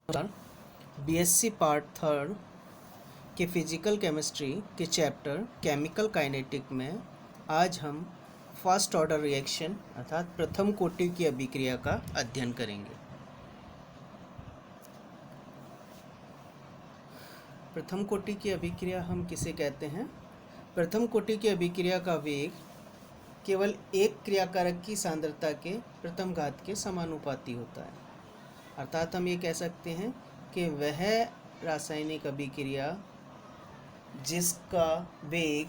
BSc part third के physical chemistry के chapter chemical kinetic में आज हम फर्स्ट ऑर्डर रिएक्शन अर्थात प्रथम कोटि की अभिक्रिया का अध्ययन करेंगे। प्रथम कोटि की अभिक्रिया हम किसे कहते हैं? प्रथम कोटि की अभिक्रिया का वेग केवल एक क्रियाकारक की सांद्रता के प्रथम घात के समानुपाती होता है। अर्थात हम ये कह सकते हैं कि वह रासायनिक अभिक्रिया जिसका वेग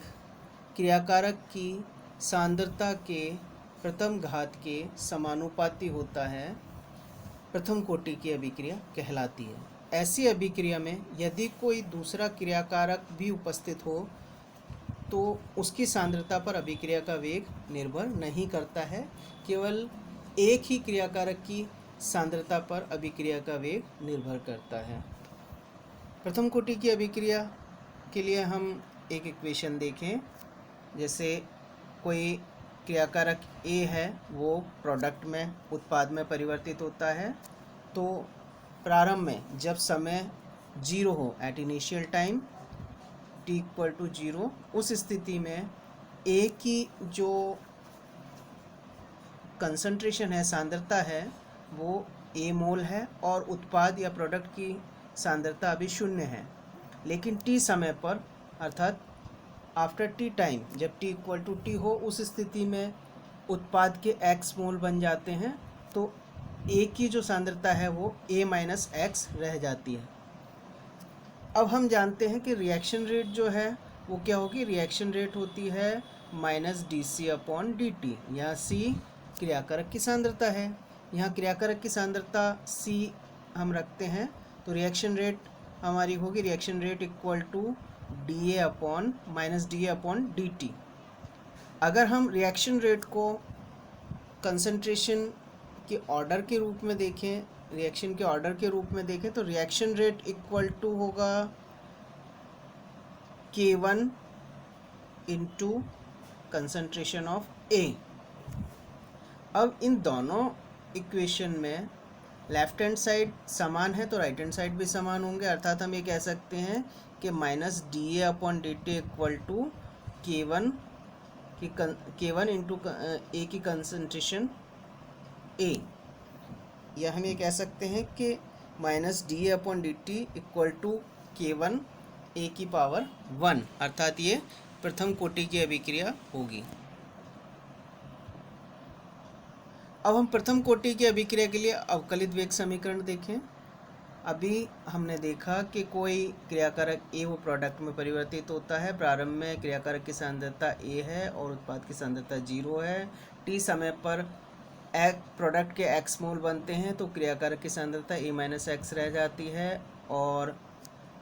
क्रियाकारक की सांद्रता के प्रथम घात के समानुपाती होता है, प्रथम कोटि की अभिक्रिया कहलाती है। ऐसी अभिक्रिया में यदि कोई दूसरा क्रियाकारक भी उपस्थित हो तो उसकी सांद्रता पर अभिक्रिया का वेग निर्भर नहीं करता है, केवल एक ही क्रियाकारक की सांद्रता पर अभिक्रिया का वेग निर्भर करता है। प्रथम कोटि की अभिक्रिया के लिए हम एक इक्वेशन देखें। जैसे कोई क्रियाकारक A है, वो प्रोडक्ट में उत्पाद में परिवर्तित होता है, तो प्रारंभ में जब समय 0 हो, एट इनिशियल टाइम t = 0, उस स्थिति में A की जो कंसंट्रेशन है, सांद्रता है, वो A मोल है और उत्पाद या प्रोडक्ट की सांद्रता अभी 0 है। लेकिन t समय पर अर्थात आफ्टर t टाइम, जब t = t हो, उस स्थिति में उत्पाद के x मोल बन जाते हैं, तो A की जो सांद्रता है वो A - x रह जाती है। अब हम जानते हैं कि रिएक्शन रेट जो है वो क्या होगी? रिएक्शन रेट होती है -dC/dt। यहाँ C क्रियाकारक की सांद्रता है, यहाँ क्रियाकारक की सांद्रता C हम रखते हैं, तो रिएक्शन रेट हमारी होगी रिएक्शन रेट = dA/-dA/dt। अगर हम रिएक्शन रेट को कंसंट्रेशन के ऑर्डर के रूप में देखें, रिएक्शन के ऑर्डर के रूप में देखें, तो रिएक्शन रेट = होगा K1 × कंसंट्रेशन ऑफ A। अब इन दोनों इक्वेशन में लेफ्ट हैंड साइड समान है तो राइट हैंड साइड भी समान होंगे। अर्थात हम ये कह सकते हैं कि -dA/dt = K1 × A की कंसंट्रेशन A, या हम ये कह सकते हैं कि -dA/dt = K1 A⁴ अर्थात ये प्रथम कोटि की अभिक्रिया होगी। अब हम प्रथम कोटि की अभिक्रिया के लिए अवकलित वेग समीकरण देखें। अभी हमने देखा कि कोई क्रियाकारक A वो प्रोडक्ट में परिवर्तित होता है, प्रारंभ में क्रियाकारक की सांद्रता A है और उत्पाद की सांद्रता 0 है। t समय पर प्रोडक्ट के x मोल बनते हैं तो क्रियाकारक की सांद्रता A - x रह जाती है। और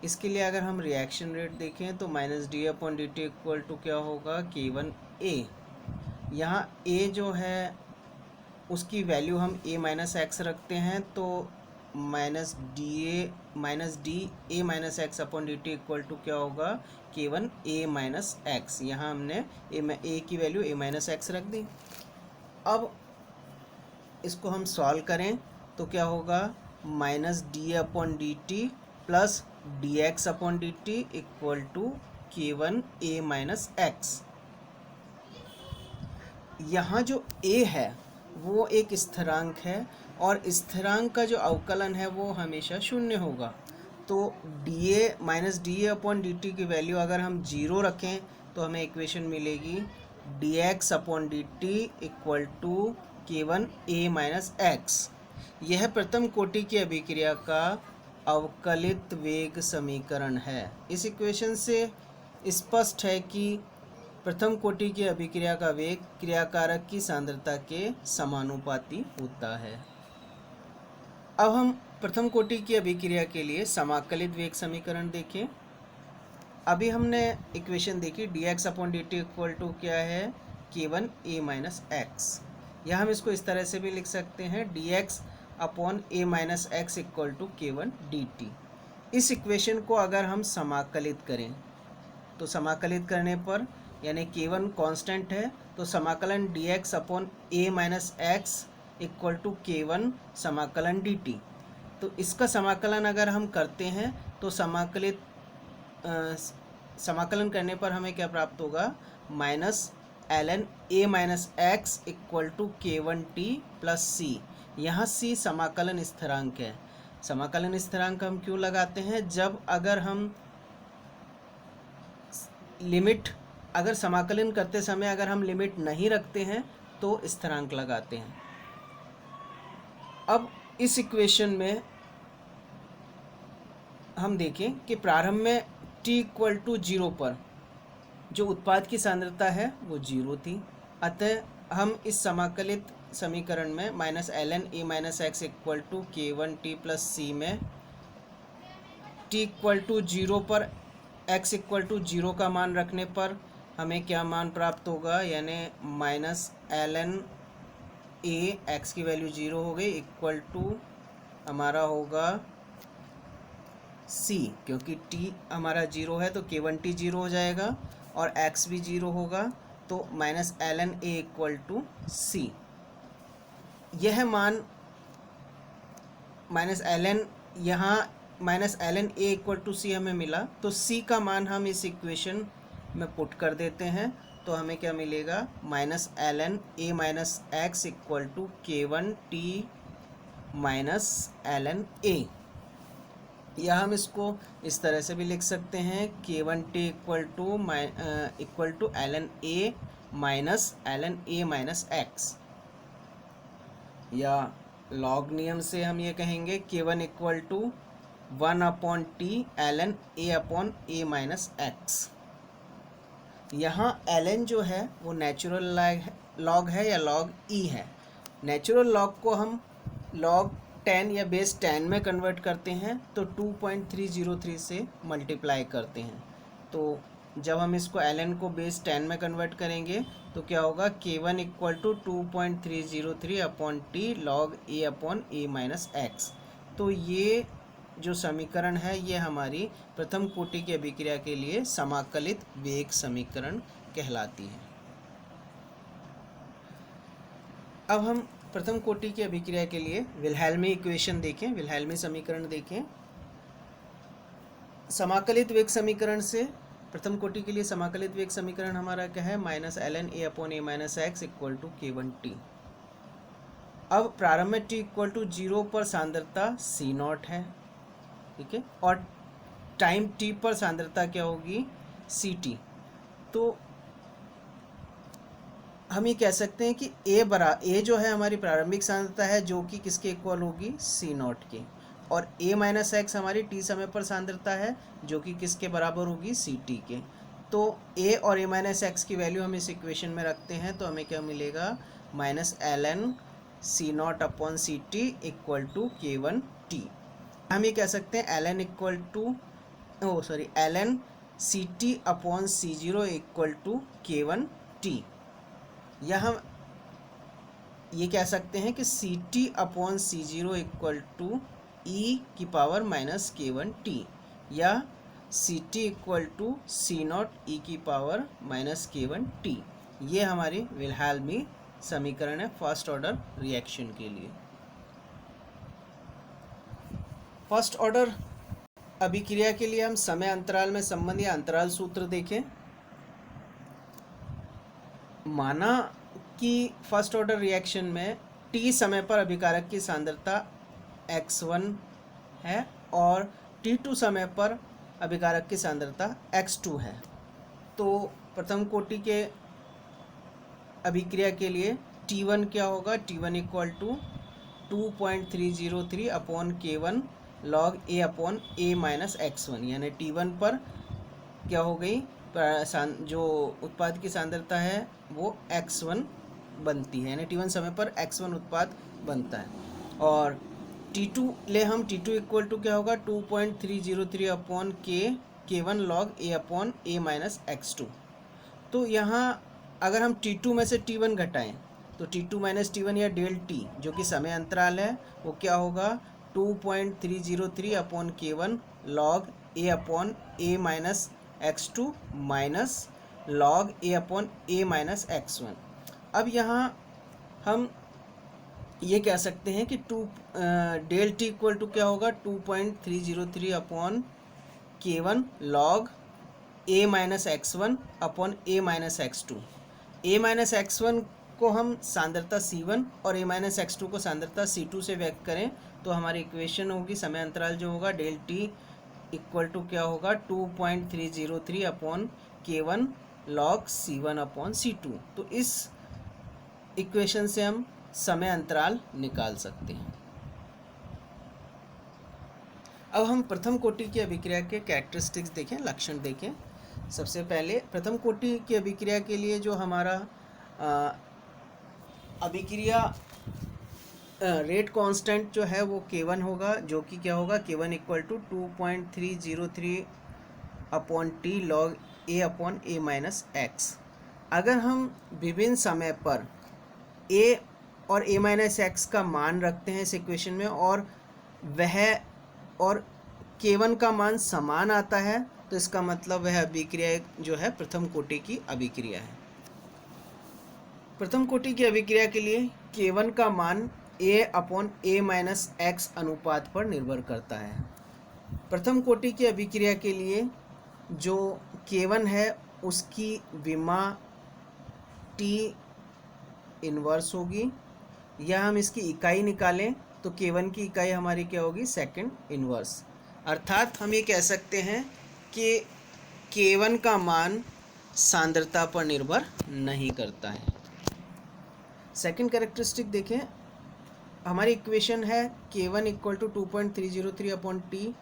इसके लिए अगर हम रिएक्शन रेट देखें तो -dA/dt = क्या होगा? K1 A। यहाँ A जो है उसकी वैल्यू हम A - x रखते हैं, तो -dA - x/dt = क्या होगा? K1 A - x। यहाँ हमने A की वैल्यू A - x रख दी। अब इसको हम सॉल्व करें तो क्या होगा? -dA/dt + dx/dt = K1 A - x। यहाँ जो A है वो एक स्थिरांक है और स्थिरांक का जो अवकलन है वो हमेशा 0 होगा। तो -dA/dt की वैल्यू अगर हम 0 रखें तो हमें इक्वेशन मिलेगी dx/dt = K1 A - x। यह प्रथम कोटि की अभिक्रिया का अवकलित वेग समीकरण है। इस इक्वेशन से स्पष्ट है कि प्रथम कोटि की अभिक्रिया का वेग क्रियाकारक की सांद्रता के समानुपाती होता है। अब हम प्रथम कोटि की अभिक्रिया के लिए समाकलित वेग समीकरण देखें। अभी हमने इक्वेशन देखी dx/dt = क्या है? K1 A - x। या हम इसको इस तरह से भी लिख सकते हैं dx/A - x = K1 dt। इस इक्वेशन को अगर हम समाकलित करें तो समाकलित करने पर, यानी K1 कांस्टेंट है, तो समाकलन dx/A - x = K1 समाकलन dt। तो इसका समाकलन अगर हम करते हैं तो समाकलन करने पर हमें क्या प्राप्त होगा, minus ln a minus x equal to k1t plus c. यहाँ c समाकलन स्थिरांक है। समाकलन स्थिरांक हम क्यों लगाते हैं, जब अगर हम लिमिट, अगर समाकलन करते समय अगर हम लिमिट नहीं रखते हैं तो स्थिरांक लगाते हैं। अब इस इक्वेशन में हम देखें कि प्रारंभ में t इक्वल टू 0 पर जो उत्पाद की सांद्रता है वो 0 थी, अतः हम इस समाकलित समीकरण में minus ln a minus x equal to k1t plus c में t इक्वल टू 0 पर x इक्वल टू 0 का मान रखने पर हमें क्या मान प्राप्त होगा, यानी माइनस ln a, x की वैल्यू 0 हो गई, इक्वल टू हमारा होगा c, क्योंकि t हमारा 0 है तो k1t 0 हो जाएगा और x भी 0 होगा, तो minus ln a equal to c। यह मान माइनस ln, यहाँ minus ln a equal to c हमें मिला, तो c का मान हम इस इक्वेशन में पुट कर देते हैं, तो हमें क्या मिलेगा, minus ln a minus x equal to k1t minus ln a। या हम इसको इस तरह से भी लिख सकते हैं, k1t equal to ln a minus ln a minus x, या लॉग नियम से हम ये कहेंगे k1 equal to 1/t ln a minus x. यहाँ ln जो है वो नेचुरल लॉग है या लॉग e है। नेचुरल लॉग को हम लॉग 10 या बेस 10 में कन्वर्ट करते हैं तो 2.303 से मल्टीप्लाई करते हैं, तो जब हम इसको ln को बेस 10 में कन्वर्ट करेंगे तो क्या होगा, k1 equal to 2.303 upon t log a minus x. तो ये जो समीकरण है ये हमारी प्रथम कोटि की अभिक्रिया के लिए समाकलित वेग समीकरण कहलाती है। अब हम प्रथम कोटि की अभिक्रिया के लिए विल्हेल्मी इक्वेशन देखें, विल्हेल्मी समीकरण देखें। समाकलित वेग समीकरण से प्रथम कोटि के लिए समाकलित वेग समीकरण हमारा क्या है, minus ln a upon a minus x equal to k1t। अब प्रारंभ में t इक्वल टू 0 पर सांद्रता c0 है, ठीक है, और टाइम t पर सांद्रता क्या होगी, ct। तो हम ये कह सकते हैं कि a जो है हमारी प्रारंभिक सांद्रता है जो कि किसके इक्वल होगी, c0 के, और a माइनस एक्स हमारी t समय पर सांद्रता है जो कि किसके बराबर होगी, ct के। तो a और a माइनस एक्स की वैल्यू हम इस इक्वेशन में रखते हैं तो हमें क्या मिलेगा, minus ln c0 upon ct equal to k1t। हम ये कह सकते हैं ln equal to ln ct upon c0 equal to k1t। या हम ये कह सकते हैं कि ct upon c0 equal to e की पावर माइनस k1t, या ct equal to c0 e की पावर माइनस k1t। ये हमारी विल्हेल्मी समीकरण है फर्स्ट ऑर्डर रिएक्शन के लिए। फर्स्ट ऑर्डर अभिक्रिया के लिए हम समय अंतराल में संबंध या अंतराल सूत्र देखें। माना कि फर्स्ट ऑर्डर रिएक्शन में t समय पर अभिकारक की सांद्रता x1 है और t2 समय पर अभिकारक की सांद्रता x2 है, तो प्रथम कोटि के अभिक्रिया के लिए t1 क्या होगा, t1 equal to 2.303 upon k1 log a upon a minus x1, यानी t1 पर क्या हो गई, जो उत्पाद की सांद्रता है वो x1 बनती है, यानी t1 समय पर x1 उत्पाद बनता है। और t2 ले हम, t2 इक्वल टू क्या होगा, 2.303 upon k1 log a upon a minus x2। तो यहाँ अगर हम t2 में से t1 घटाएं तो t2 माइनस t1 या डेल t जो कि समय अंतराल है वो क्या होगा, 2.303 upon k1 log a upon a minus x2 minus log a upon a minus x1। अब यहाँ हम ये कह सकते हैं कि डेल टी इक्वल टू क्या होगा, 2.303 upon K1 log a minus x1 upon a minus x2। a minus x1 को हम सांद्रता C1 और a माइनस x2 को सांद्रता C2 से व्यक्त करें तो हमारी इक्वेशन होगी, समय अंतराल जो होगा डेल टी इक्वल टू क्या होगा, 2.303 upon K1 log C1 upon C2। तो इस इक्वेशन से हम समय अंतराल निकाल सकते हैं। अब हम प्रथम कोटि की अभिक्रिया के कैरेक्टरिस्टिक्स देखें, लक्षण देखें। सबसे पहले प्रथम कोटि की अभिक्रिया के लिए जो हमारा अभिक्रिया रेट कांस्टेंट जो है वो K1 होगा, जो कि क्या होगा, K1 equal to 2.303 upon t log a upon a minus x. अगर हम विभिन्न समय पर a और a माइनस एक्स का मान रखते हैं इस इक्वेशन में और K1 का मान समान आता है तो इसका मतलब वह अभिक्रिया जो है प्रथम कोटि की अभिक्रिया है। प्रथम कोटि की अभिक्रिया के लिए K1 का मान a upon a minus x अनुपात पर निर्भर करता है। प्रथम कोटि की अभिक्रिया के लिए जो K1 है उसकी विमा T इन्वर्स होगी, या हम इसकी इकाई निकालें तो K1 की इकाई हमारी क्या होगी, सेकंड इन्वर्स। अर्थात हम ये कह सकते हैं कि K1 का मान सांद्रता पर निर्भर नहीं करता है। सेकंड कैरेक्टरिस्टिक देखें, हमारी इक्वेशन है K1 equal to 2.303 upon t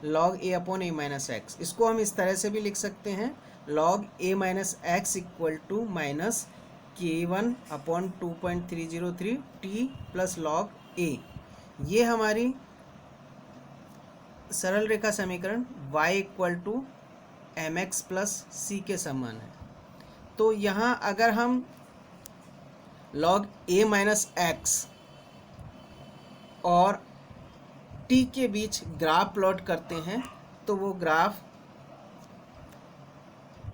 log a upon a minus x. इसको हम इस तरह से भी लिख सकते हैं, log a minus x equal to minus K1 upon 2.303 t plus log a। ये हमारी सरल रेखा समीकरण y equal to mx plus c के समान है। तो यहाँ अगर हम लॉग a माइनस एक्स और t के बीच ग्राफ प्लॉट करते हैं तो वो ग्राफ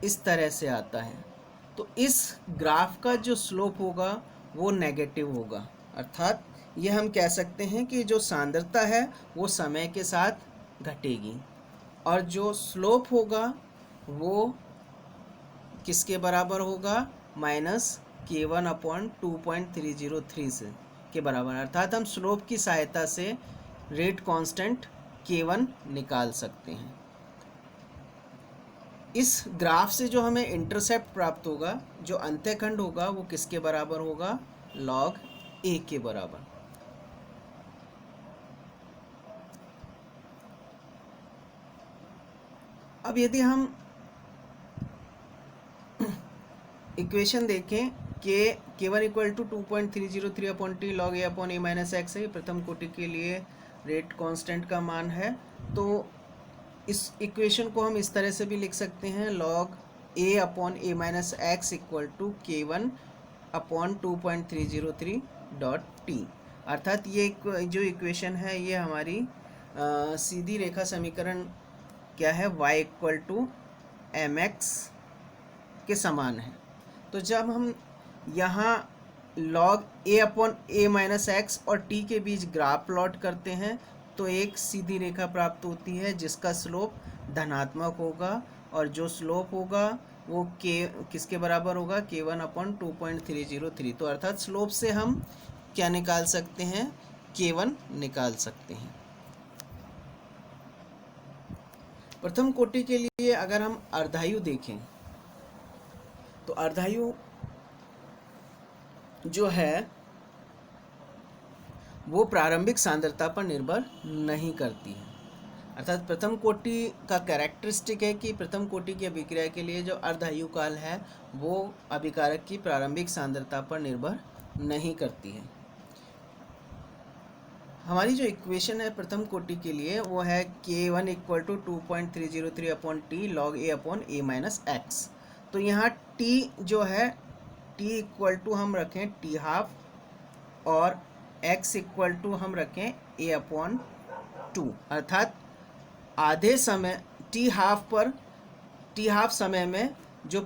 इस तरह से आता है। तो इस ग्राफ का जो स्लोप होगा वो नेगेटिव होगा। अर्थात ये हम कह सकते हैं कि जो सांद्रता है वो समय के साथ घटेगी और जो स्लोप होगा वो किसके बराबर होगा, माइनस K1 अपॉन 2.303 से के बराबर। अर्थात हम स्लोप की सहायता से रेट कांस्टेंट K1 निकाल सकते हैं। इस ग्राफ से जो हमें इंटरसेप्ट प्राप्त होगा, जो अंत्यखंड होगा वो किसके बराबर होगा, लॉग a के बराबर। अब यदि हम इक्वेशन देखें कि K1 equal to 2.303 upon t log a upon a minus x है, प्रथम कोटि के लिए रेट कांस्टेंट का मान है। तो इस इक्वेशन को हम इस तरह से भी लिख सकते हैं, log a upon a minus x equal to K1 upon 2.303 dot t. अर्थात ये जो इक्वेशन है ये हमारी सीधी रेखा समीकरण क्या है, y इक्वल टू mx के समान है। तो जब हम यहाँ log a upon a minus x और t के बीच ग्राफ प्लॉट करते हैं तो एक सीधी रेखा प्राप्त होती है जिसका स्लोप धनात्मक होगा और जो स्लोप होगा वो किसके बराबर होगा, K1 अपॉन 2.303। तो अर्थात स्लोप से हम क्या निकाल सकते हैं, K1 निकाल सकते हैं। प्रथम कोटि के लिए अगर हम अर्धायु देखें तो अर्धायु जो है वो प्रारंभिक सांद्रता पर निर्भर नहीं करती है। अर्थात प्रथम कोटि का कैरेक्टरिस्टिक है कि प्रथम कोटि की अभिक्रिया के लिए जो अर्धायु काल है वो अभिकारक की प्रारंभिक सांद्रता पर निर्भर नहीं करती है। हमारी जो इक्वेशन है प्रथम कोटि के लिए वो है K1 equal to 2.303 upon t log a upon a minus x. तो यहाँ t जो है t इक्वल टू हम रखें t हाफ और x इक्वल टू हम रखें a अपॉन 2। अर्थात आधे समय t हाफ समय में जो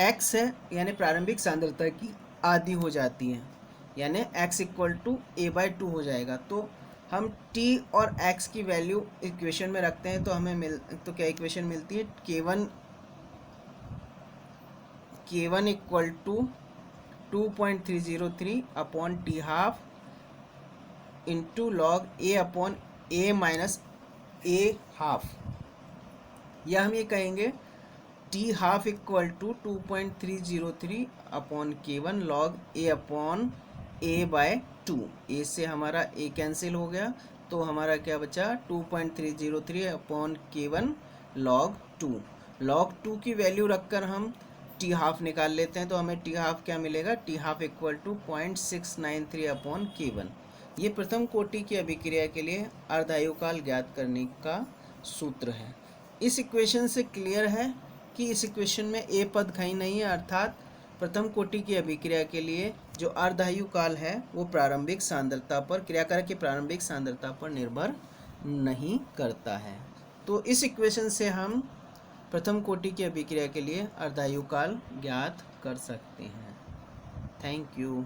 x है यानी प्रारंभिक सांद्रता की आधी हो जाती है। यानी x इक्वल टू a/2 हो जाएगा। तो हम t और x की वैल्यू इक्वेशन में रखते हैं तो क्या इक्वेशन मिलती है, k1 equal to 2.303 upon t half into log a upon a minus a half, या हम ये कहेंगे t half equal to 2.303 upon k1 log a upon a/2। a से हमारा a कैंसिल हो गया, तो हमारा क्या बचा 2.303 अपॉन k1 लॉग 2। लॉग 2 की वैल्यू रखकर हम टी हाफ निकाल लेते हैं, तो हमें टी हाफ क्या मिलेगा, t half equal to 0.693 upon k1। ये प्रथम कोटि की अभिक्रिया के लिए अर्धायुकाल ज्ञात करने का सूत्र है। इस इक्वेशन से क्लियर है कि इस इक्वेशन में ए पद कहीं नहीं है, अर्थात प्रथम कोटि की अभिक्रिया के लिए जो अर्धायुकाल है वो प्रारंभिक सांद्रता पर, क्रियाकारक की प्रारंभिक सांद्रता पर निर्भर नहीं करता है। तो इस इक्वेशन से हम प्रथम कोटि की अभिक्रिया के लिए अर्धायुकाल ज्ञात कर सकते हैं। Thank you.